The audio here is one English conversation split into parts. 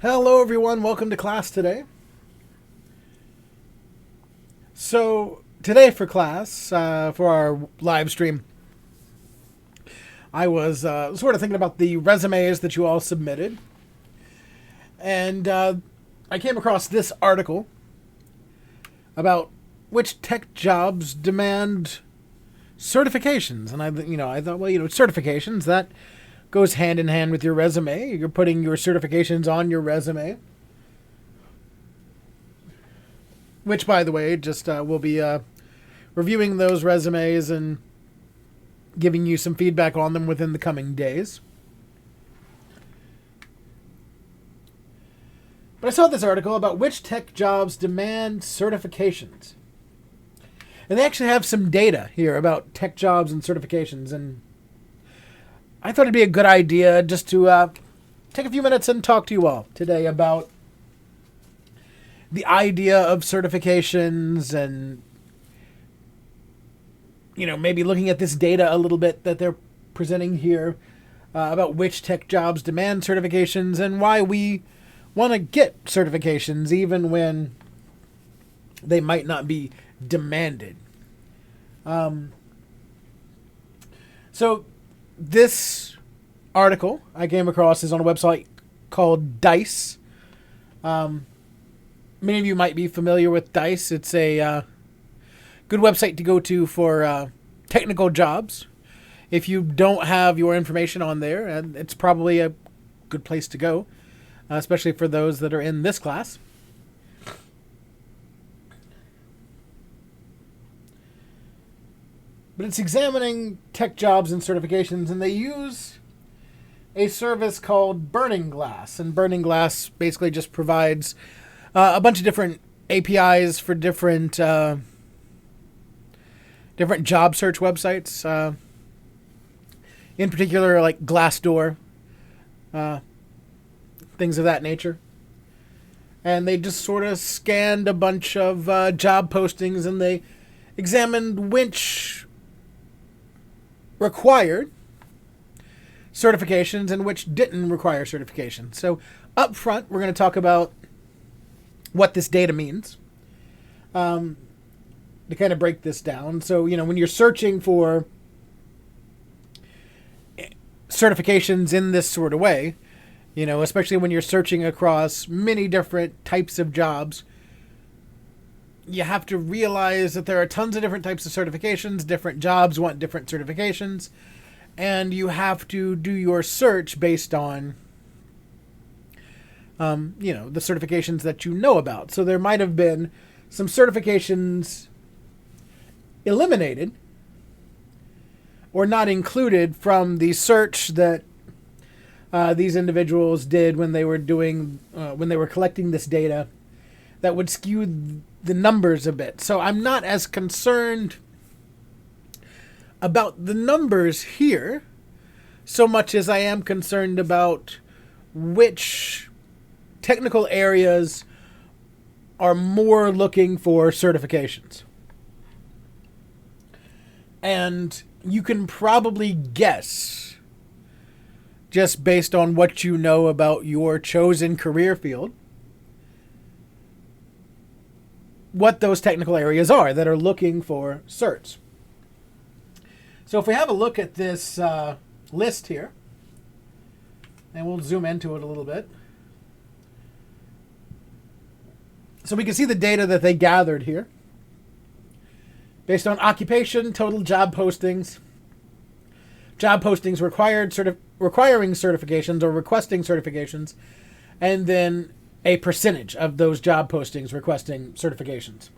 Hello, everyone. Welcome to class today. So, today for class, for our live stream, I was sort of thinking about the resumes that you all submitted. And I came across this article about which tech jobs demand certifications. And I thought, well, certifications, that goes hand in hand with your resume. You're putting your certifications on your resume. Which, by the way, just we'll be reviewing those resumes and giving you some feedback on them within the coming days. But I saw this article about which tech jobs demand certifications. And they actually have some data here about tech jobs and certifications. And I thought it'd be a good idea just to take a few minutes and talk to you all today about the idea of certifications and, maybe looking at this data a little bit that they're presenting here about which tech jobs demand certifications and why we want to get certifications even when they might not be demanded. So this article I came across is on a website called Dice. Many of you might be familiar with Dice. It's a good website to go to for technical jobs. If you don't have your information on there, it's probably a good place to go, especially for those that are in this class. But it's examining tech jobs and certifications, and they use a service called Burning Glass. And Burning Glass basically just provides a bunch of different APIs for different job search websites. In particular, like Glassdoor, things of that nature. And they just sort of scanned a bunch of job postings, and they examined which required certifications and which didn't require certifications. So up front, we're going to talk about what this data means, to kind of break this down. So, when you're searching for certifications in this sort of way, especially when you're searching across many different types of jobs, you have to realize that there are tons of different types of certifications. Different jobs want different certifications, and you have to do your search based on the certifications that you know about. So there might have been some certifications eliminated or not included from the search that these individuals did when they were collecting this data that would skew the numbers a bit. So I'm not as concerned about the numbers here so much as I am concerned about which technical areas are more looking for certifications. And you can probably guess, just based on what you know about your chosen career field, what those technical areas are that are looking for certs. So if we have a look at this list here, and we'll zoom into it a little bit. So we can see the data that they gathered here based on occupation, total job postings requiring certifications or requesting certifications, and then a percentage of those job postings requesting certifications.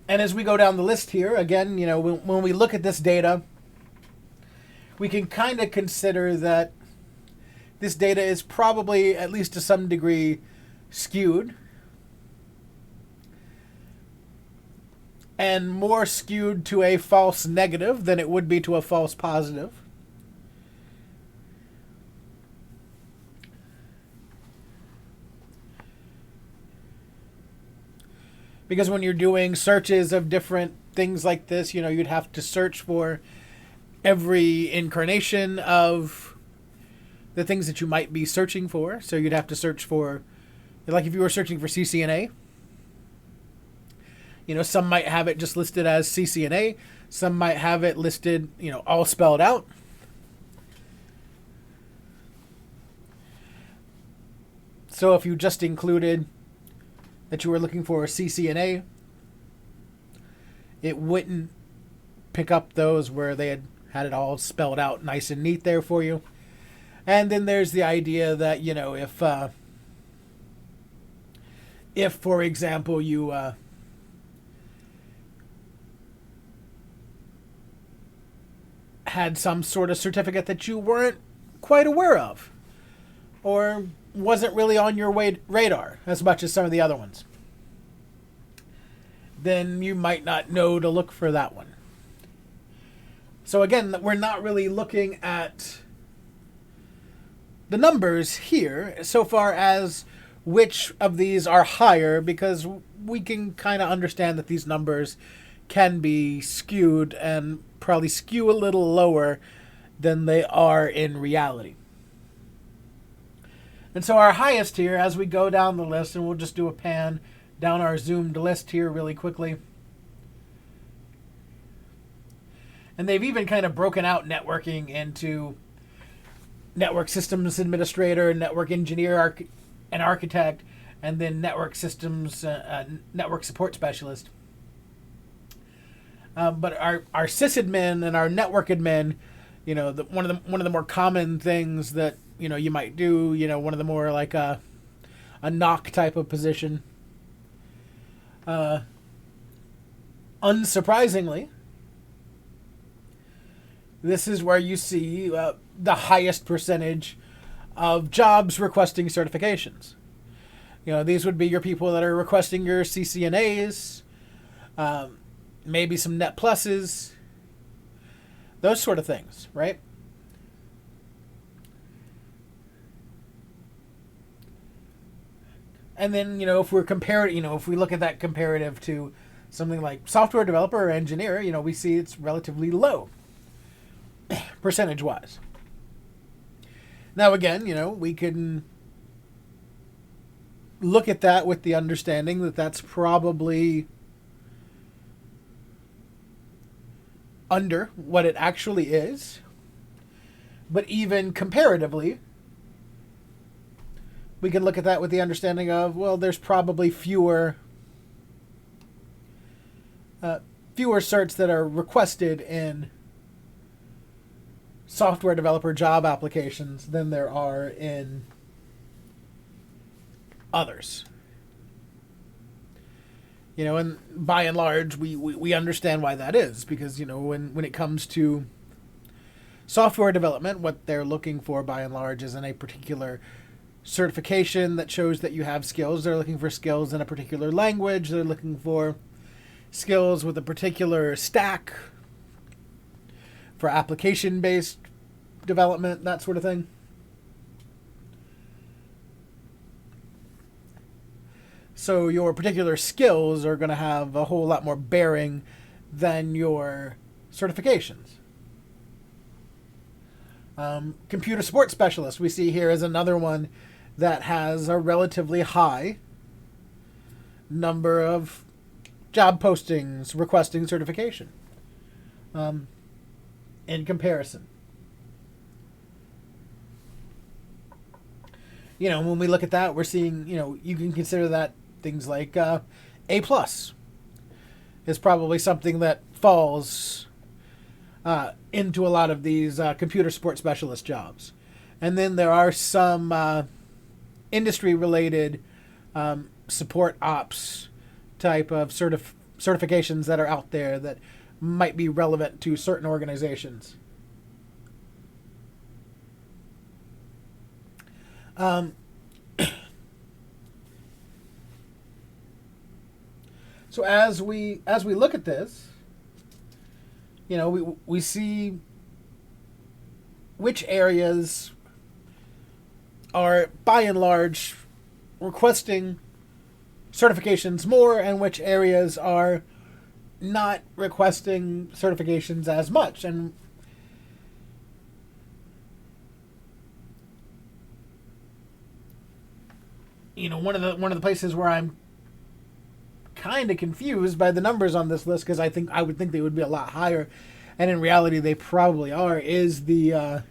And as we go down the list here, again, when we look at this data, we can kind of consider that this data is probably, at least to some degree, skewed. And more skewed to a false negative than it would be to a false positive. Because when you're doing searches of different things like this, you'd have to search for every incarnation of the things that you might be searching for. So you'd have to search for, like if you were searching for CCNA, some might have it just listed as CCNA. Some might have it listed, all spelled out. So if you just included that you were looking for a CCNA, it wouldn't pick up those where they had it all spelled out nice and neat there for you. And then there's the idea that, if for example, you had some sort of certificate that you weren't quite aware of, or wasn't really on your radar as much as some of the other ones, then you might not know to look for that one. So again, we're not really looking at the numbers here so far as which of these are higher, because we can kind of understand that these numbers can be skewed and probably skew a little lower than they are in reality. And so our highest here, as we go down the list, and we'll just do a pan down our zoomed list here really quickly. And they've even kind of broken out networking into network systems administrator, network engineer, and architect, and then network systems, network support specialist. But our sysadmin and our network admin, one of the more common things that you might do, one of the more like a knock type of position. Unsurprisingly, this is where you see the highest percentage of jobs requesting certifications. These would be your people that are requesting your CCNAs, maybe some Net Pluses, those sort of things, right? And then, if we're comparing, if we look at that comparative to something like software developer or engineer, we see it's relatively low percentage-wise. Now, again, we can look at that with the understanding that that's probably under what it actually is. But even comparatively, we can look at that with the understanding of, well, there's probably fewer certs that are requested in software developer job applications than there are in others. And by and large, we understand why that is, because, when it comes to software development, what they're looking for by and large isn't a particular certification that shows that you have skills. They're looking for skills in a particular language. They're looking for skills with a particular stack for application-based development, that sort of thing. So your particular skills are going to have a whole lot more bearing than your certifications. Computer support specialist we see here is another one that has a relatively high number of job postings requesting certification in comparison. When we look at that, we're seeing, you can consider that things like A+ is probably something that falls into a lot of these computer support specialist jobs. And then there are some industry-related support ops type of certifications that are out there that might be relevant to certain organizations. So as we look at this, we see which areas are by and large requesting certifications more, and which areas are not requesting certifications as much. And one of the places where I'm kind of confused by the numbers on this list, because I would think they would be a lot higher, and in reality they probably are, is the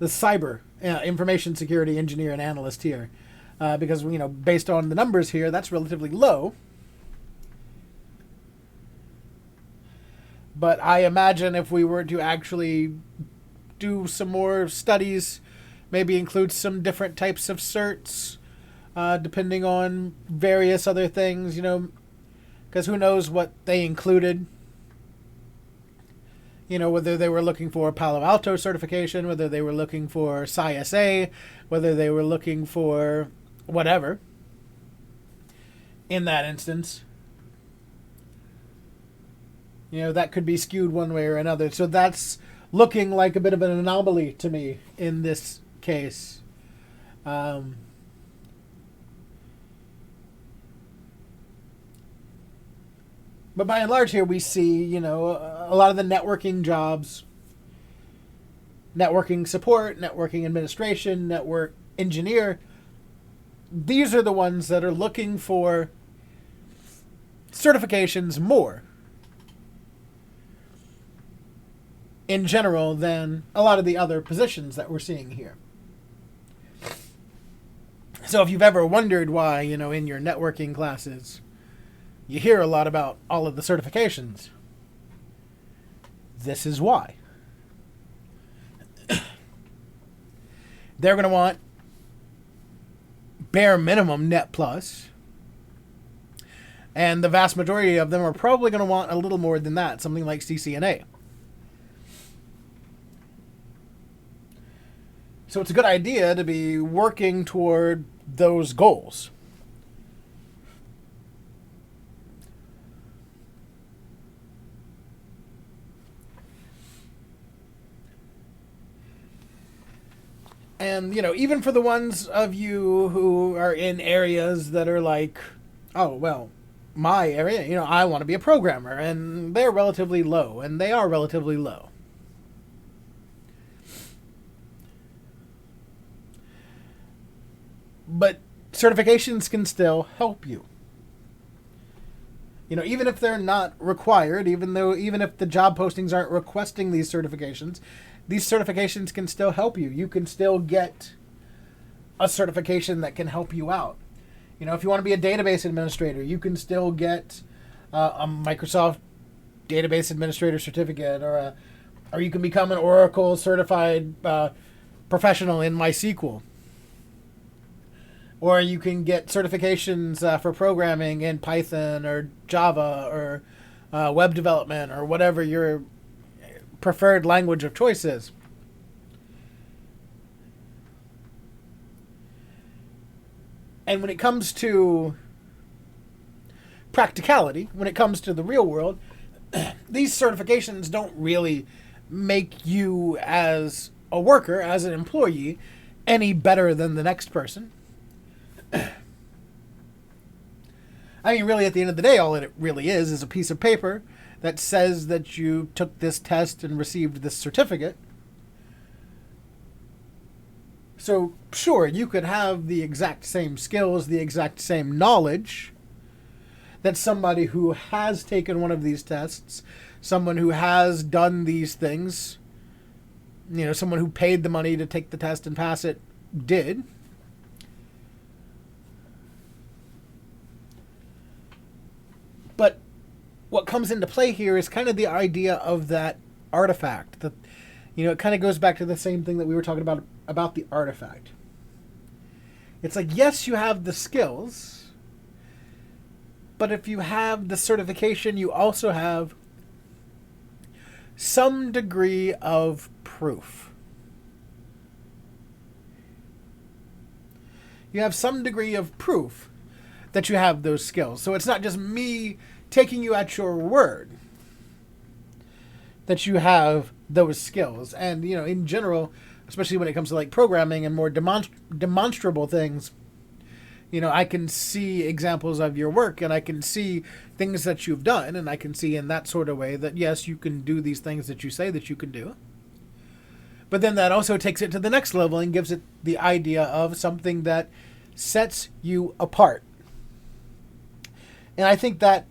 cyber information security engineer and analyst here, because based on the numbers here, that's relatively low. But I imagine if we were to actually do some more studies, maybe include some different types of certs, depending on various other things, because who knows what they included. Whether they were looking for Palo Alto certification, whether they were looking for PSI-SA, whether they were looking for whatever in that instance. That could be skewed one way or another. So that's looking like a bit of an anomaly to me in this case. But by and large here we see, a lot of the networking jobs, networking support, networking administration, network engineer, these are the ones that are looking for certifications more in general than a lot of the other positions that we're seeing here. So if you've ever wondered why, in your networking classes, you hear a lot about all of the certifications, this is why. They're going to want bare minimum Net Plus, and the vast majority of them are probably going to want a little more than that, something like CCNA. So it's a good idea to be working toward those goals. And, even for the ones of you who are in areas that are like, oh, well, my area, I want to be a programmer, and they're relatively low, and they are relatively low. But certifications can still help you. Even if they're not required, even if the job postings aren't requesting these certifications can still help you. You can still get a certification that can help you out. If you want to be a database administrator, you can still get a Microsoft database administrator certificate, or you can become an Oracle certified professional in MySQL. Or you can get certifications for programming in Python or Java or web development or whatever your preferred language of choice is. And when it comes to practicality, when it comes to the real world, these certifications don't really make you as a worker, as an employee, any better than the next person. I mean, really, at the end of the day, all it really is a piece of paper that says that you took this test and received this certificate. So, sure, you could have the exact same skills, the exact same knowledge that somebody who has taken one of these tests, someone who has done these things, someone who paid the money to take the test and pass it, did. But what comes into play here is kind of the idea of that artifact. That, it kind of goes back to the same thing that we were talking about the artifact. It's like, yes, you have the skills, but if you have the certification, you also have some degree of proof. You have some degree of proof that you have those skills. So it's not just me taking you at your word that you have those skills. And, in general, especially when it comes to like programming and more demonstrable things, I can see examples of your work, and I can see things that you've done, and I can see in that sort of way that, yes, you can do these things that you say that you can do. But then that also takes it to the next level and gives it the idea of something that sets you apart. And I think that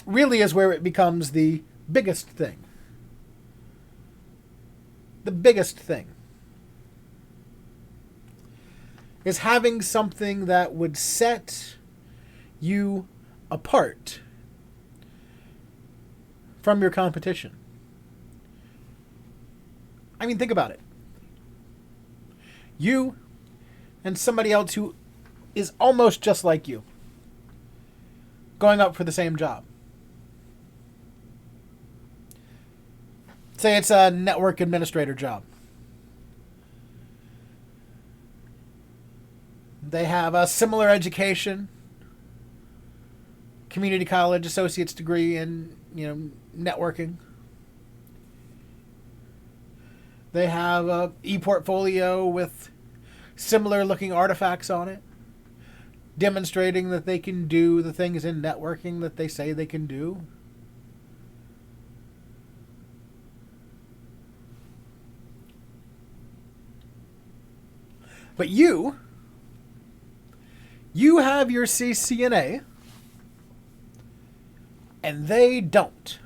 really is where it becomes the biggest thing. The biggest thing is having something that would set you apart from your competition. I mean, think about it. You and somebody else who is almost just like you going up for the same job. Say it's a network administrator job. They have a similar education, community college, associate's degree in, networking. They have a e-portfolio with similar looking artifacts on it, demonstrating that they can do the things in networking that they say they can do. But you have your CCNA, and they don't.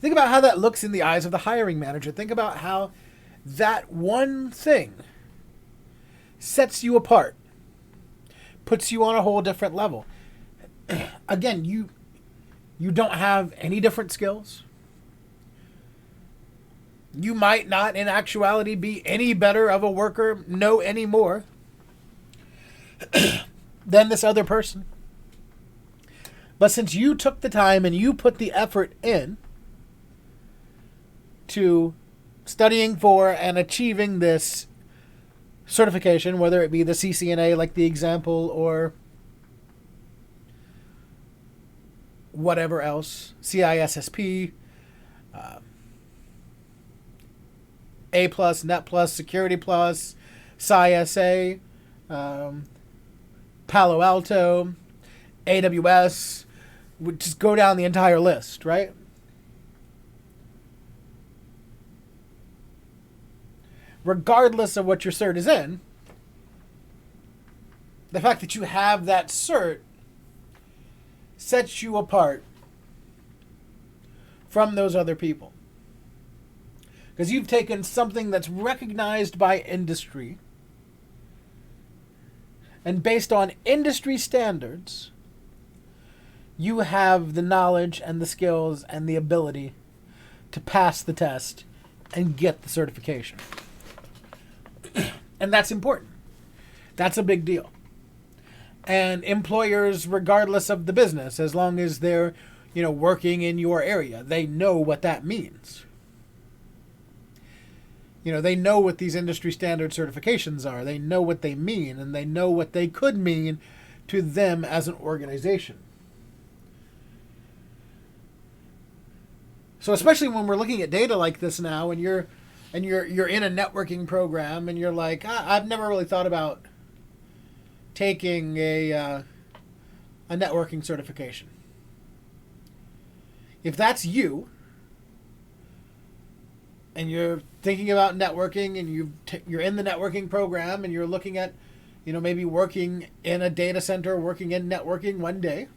Think about how that looks in the eyes of the hiring manager. Think about how that one thing sets you apart, puts you on a whole different level. Again, you don't have any different skills. You might not, in actuality, be any better of a worker, know any more than this other person. But since you took the time and you put the effort in to studying for and achieving this certification, whether it be the CCNA, like the example, or whatever else, CISSP, A+, Net+, Security+, PSI-SA, Palo Alto, AWS, would just go down the entire list, right? Regardless of what your cert is in, the fact that you have that cert sets you apart from those other people. Because you've taken something that's recognized by industry, and based on industry standards, you have the knowledge and the skills and the ability to pass the test and get the certification. And that's important. That's a big deal. And employers, regardless of the business, as long as they're, working in your area, they know what that means. They know what these industry standard certifications are. They know what they mean, and they know what they could mean to them as an organization. So especially when we're looking at data like this now, and you're in a networking program, and you're like, I've never really thought about taking a networking certification. If that's you, and you're thinking about networking, and you're in the networking program, and you're looking at, maybe working in a data center, working in networking one day,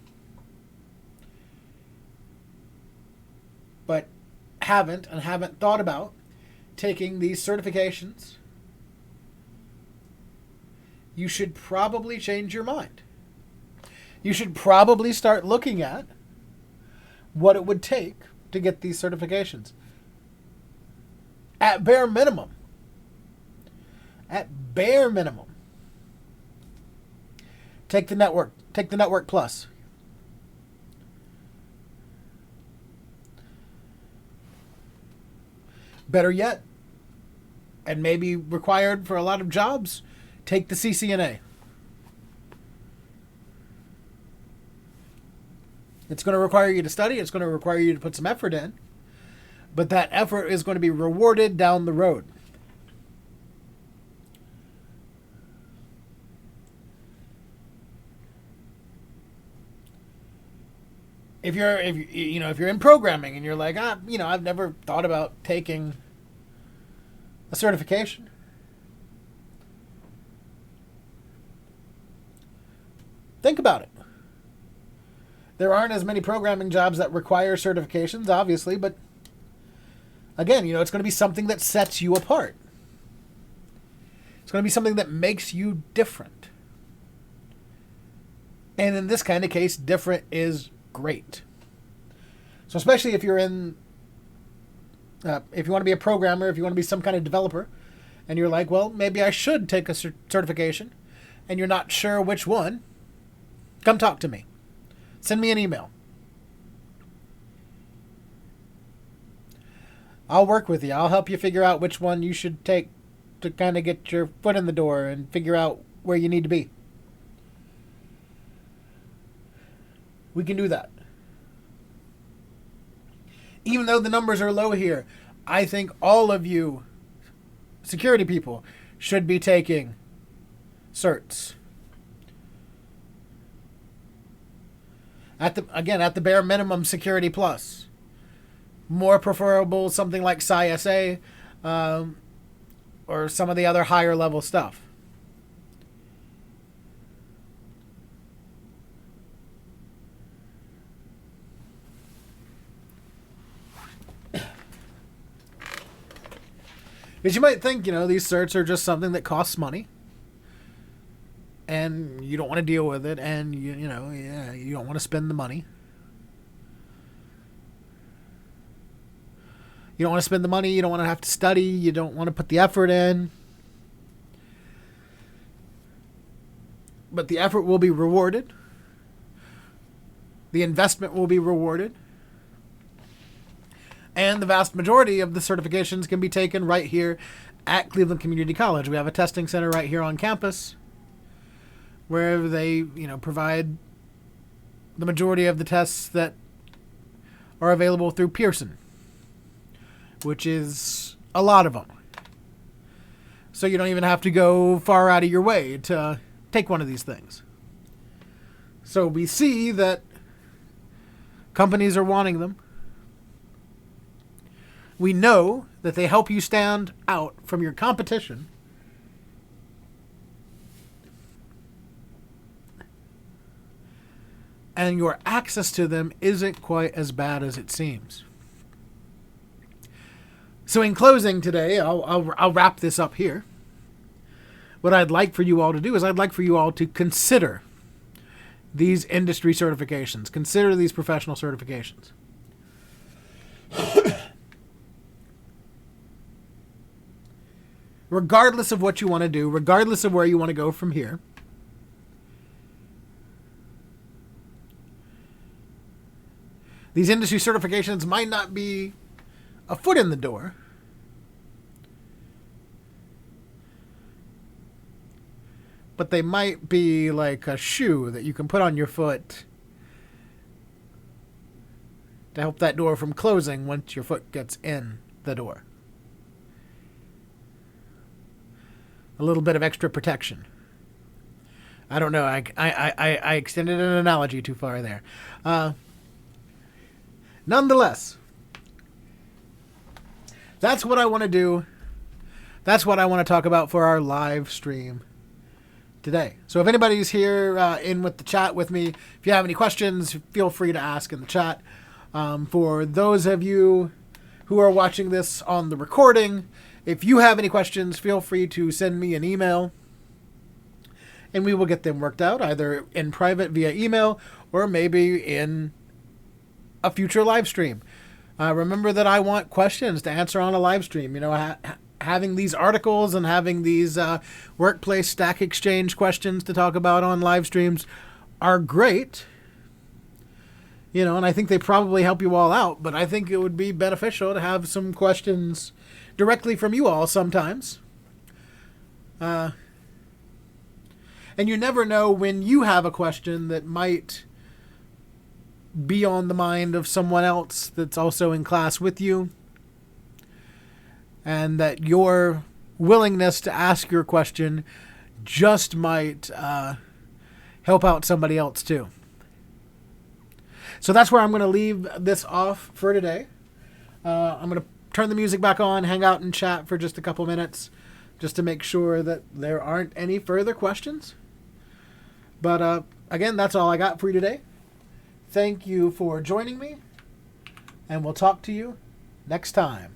but haven't thought about taking these certifications, you should probably change your mind. You should probably start looking at what it would take to get these certifications. At bare minimum, take the Network Plus. Better yet, and maybe required for a lot of jobs, take the CCNA. It's going to require you to study. It's going to require you to put some effort in. But that effort is going to be rewarded down the road. if you're in programming and you're like, I've never thought about taking a certification. Think about it. There aren't as many programming jobs that require certifications, obviously, but again, it's going to be something that sets you apart. It's going to be something that makes you different. And in this kind of case, different is great. So especially if you're if you want to be a programmer, if you want to be some kind of developer, and you're like, well, maybe I should take a certification, and you're not sure which one, come talk to me. Send me an email. I'll work with you. I'll help you figure out which one you should take to kind of get your foot in the door and figure out where you need to be. We can do that. Even though the numbers are low here, I think all of you security people should be taking certs. At the bare minimum, Security Plus. More preferable something like PSI-SA, or some of the other higher level stuff. Because you might think, these certs are just something that costs money, and you don't want to deal with it, and you don't want to spend the money. You don't want to spend the money. You don't want to have to study. You don't want to put the effort in. But the effort will be rewarded. The investment will be rewarded. And the vast majority of the certifications can be taken right here at Cleveland Community College. We have a testing center right here on campus where they, provide the majority of the tests that are available through Pearson, which is a lot of them. So you don't even have to go far out of your way to take one of these things. So we see that companies are wanting them. We know that they help you stand out from your competition. And your access to them isn't quite as bad as it seems. So in closing today, I'll wrap this up here. What I'd like for you all to do is I'd like for you all to consider these industry certifications. Consider these professional certifications. Regardless of what you want to do, regardless of where you want to go from here, these industry certifications might not be a foot in the door, but they might be like a shoe that you can put on your foot to help that door from closing once your foot gets in the door. A little bit of extra protection. I don't know. I extended an analogy too far there. Nonetheless, that's what I want to do. That's what I want to talk about for our live stream today. So if anybody's here in with the chat with me, if you have any questions, feel free to ask in the chat. For those of you who are watching this on the recording, if you have any questions, feel free to send me an email, and we will get them worked out either in private via email or maybe in a future live stream. Remember that I want questions to answer on a live stream. Having these articles and having these workplace Stack Exchange questions to talk about on live streams are great. And I think they probably help you all out, but I think it would be beneficial to have some questions directly from you all sometimes. And you never know when you have a question that might be on the mind of someone else that's also in class with you, and that your willingness to ask your question just might help out somebody else too. So that's where I'm going to leave this off for today. I'm going to turn the music back on, hang out and chat for just a couple minutes, just to make sure that there aren't any further questions. But again, that's all I got for you today. Thank you for joining me, and we'll talk to you next time.